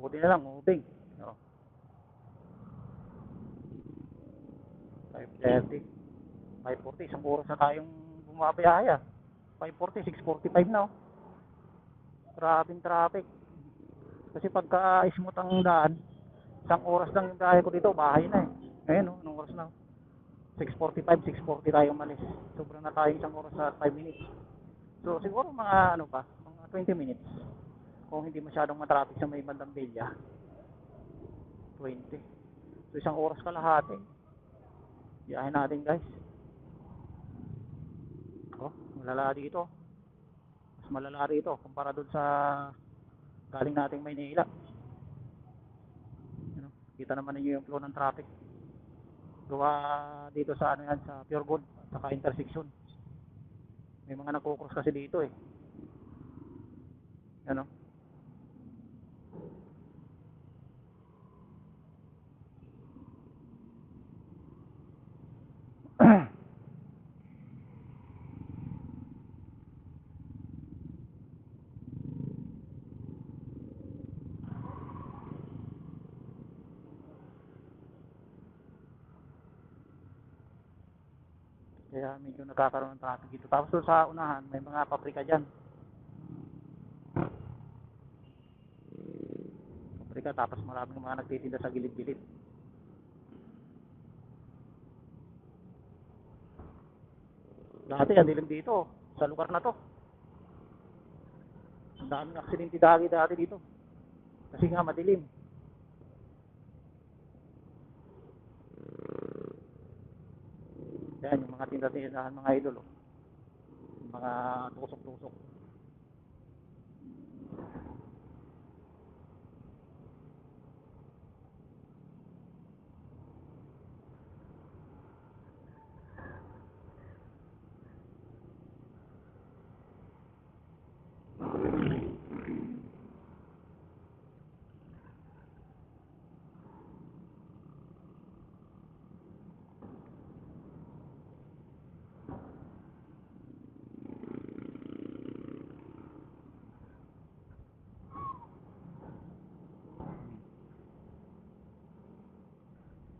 Buti na lang, ubing. Oh, 5:30. 5:40, isang oras na tayong bumabiyaya. 5:40, 6:45 na, oh. Grabing traffic. Kasi pagka smooth ang daan, isang oras lang yung biyahe ko dito, bahay na eh. Ayun, oh, anong oras na? 6:45, 6:40 tayong malis. Sobrang na tayo isang oras at 5 minutes. So siguro mga ano pa, mga 20 minutes. Kung hindi masyadong matraffic sa may bandang Villa, 20. So isang oras kalahati. Biyahe natin, guys. Oh, malala dito. Mas malala rito kumpara doon sa galing nating Maynila. Ano, kita naman niyo yung flow ng traffic. Gawa dito sa ano yan, sa Pure Gold at saka intersection. May mga nagko-cross kasi dito eh. Ano? Kaya medyo nagkakaroon ng traffic dito. Tapos doon sa unahan, may mga pabrika dyan. Pabrika, tapos maraming mga nagtitinda sa gilid-gilid. Dati, ang dilim dito. Sa lugar na to. Ang daming aksidente dati dito. Kasi nga madilim. Yan, yung mga tindahan mga idol. Oh. Yung mga tusok-tusok.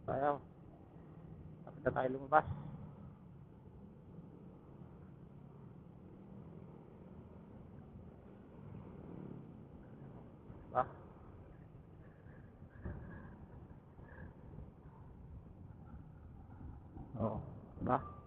Kaya, tapos na tayo lumabas. Diba? Oo. Diba?